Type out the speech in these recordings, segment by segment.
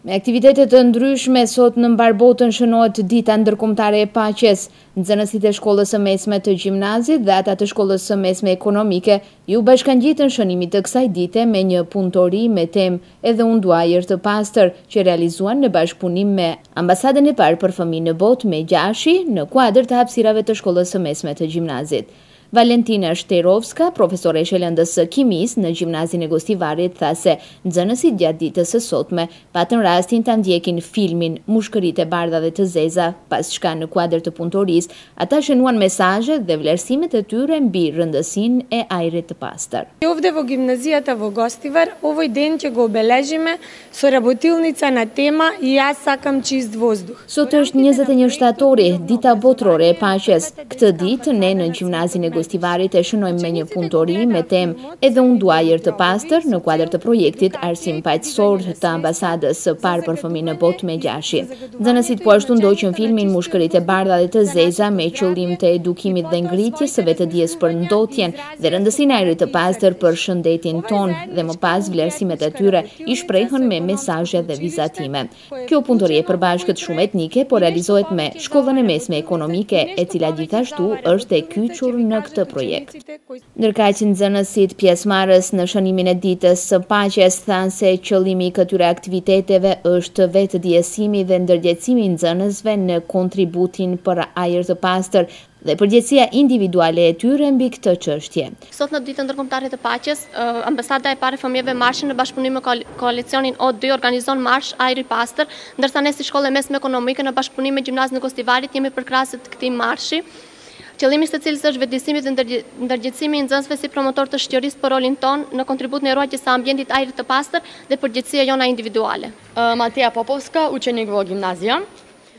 Me aktivitetet të ndryshme, sot në mbar botën shënohet dita ndërkombëtare e paqes. Nxënësit e shkollës së mesme të gjimnazit dhe ata të shkollës së mesme ekonomike ju bashkangjitën shënimit të kësaj dite me një punëtori me temë "Edhe unë dua ajër të pastër", që realizuan në bashkëpunim me Ambasadën e parë për fëmijë në botë me Gjashi në kuadër të hapësirave të shkollës së mesme të gjimnazit. Valentina Shterovska, profesore e shëlendës së kimis në gjimnazin e Gostivarit, tha se nxënësit gjatë ditës së sotme patën rastin ta ndjekin filmin Mushkëritë e bardha dhe të zeza, pas çka në kuadër të punëtorisë ata shënuan mesazhe dhe vlerësimet e tyre mbi rëndësinë e ajrit të pastër. Ovdje vo gimnazijata vo Gostivar, ovoj den që go obeležime sorabotilnica na tema "Ja sakam čist vozduh". Sot është 21 shtatori, dita botërore e paqes. Këtë ditë ne në gjimnazin e Gostivarit e shënojmë me një punëtori me temë "Edhe unë dua ajër të pastër" në kuadër të projektit Arsim paqësor të Ambasadës së parë për fëmijë në botë me Gjashi. Nxënësit po ashtu ndoqën filmin Mushkëritë e bardha dhe të zeza me qëllim të edukimit dhe ngritjes së vetëdijes për ndotjen dhe rëndësinë e ajrit të pastër për shëndetin ton, dhe më pas vlerësimet e tyre i shprehën me mesazhe dhe vizatime. Kjo punëtori e përbashkët shumë etnike po realizohet me Shkollën e Mesme Ekonomike, e cila gjithashtu është e kyçur në këtë projekt. Ndërkaq nxënësit pjesëmarrës në shënimin e ditës së paqes thanë se qëllimi i këtyre aktiviteteve është vetëdijësimi dhe ndërgjegjësimi i nxënësve në kontributin për ajër të pastër dhe përgjegjësia individuale e tyre mbi këtë çështje. Sot në ditën ndërkombëtare të paqes, Ambasada e parë e fëmijëve Marshi në bashkëpunim me koalicionin O2 organizon marsh ajri pastër, ndërsa ne si Shkollë e Mesme Ekonomike në bashkëpunim me Gjimnazin e Gostivarit jemi përkrahësit të këtij marshi. Qëllimi i cilës është vetëdijësimi dhe ndërgjegjësimi i nxënësve si promotor të shoqërisë për rolin ton në kontribut në ruajtjes së ambientit ajrit të pastër dhe përgjegjësia jona individuale. Mateja Popovska, učenik vo gjimnazia.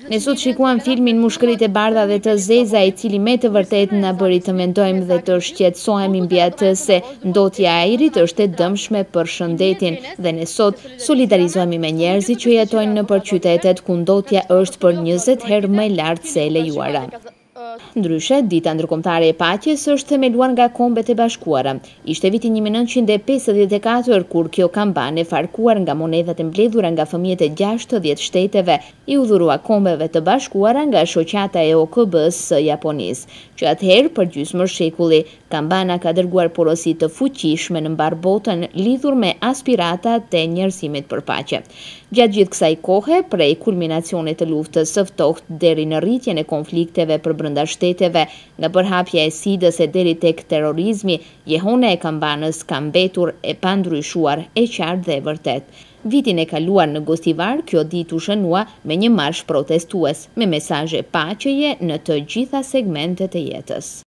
Ne sot shikuam filmin Mushkëritë e bardha dhe të zeza, i cili me të vërtetë na bëri të mendojmë dhe të shqetësohemi mbi atë se ndotja e ajrit është e dëmshme për shëndetin dhe ne sot solidarizohemi me njerëzit që jetojnë nëpër qytetet ku ndotja është për 20 herë më e lartë se e lejuara. Ndryshe, dita ndërkombëtare e paqes është themeluar nga Kombet e Bashkuara. Ishte viti 1954 kur kjo kampane farkuar nga monedhat e mbledhura nga fëmijët e 60 shteteve i udhërua Kombeve të Bashkuara nga shoqata e OKB-s së Japonisë, që atëherë për gjysmë shekulli kampana ka dërguar porosi të fuqishme në mbar botën lidhur me aspiratat e njerëzimit për paqe. Gjatë gjithë kësaj kohe, prej kulminacionit të luftës së ftohtë deri në rritjen e konflikteve për brenda shteteve, nga përhapja e SIDA-s e deri tek terrorizmi, jehona e kambanës ka mbetur e pandryshuar, e qartë dhe e vërtet. Vitin e kaluar në Gostivar, kjo ditë u shënua me një marsh protestues me mesazhe paqeje në të gjitha segmentet e jetës.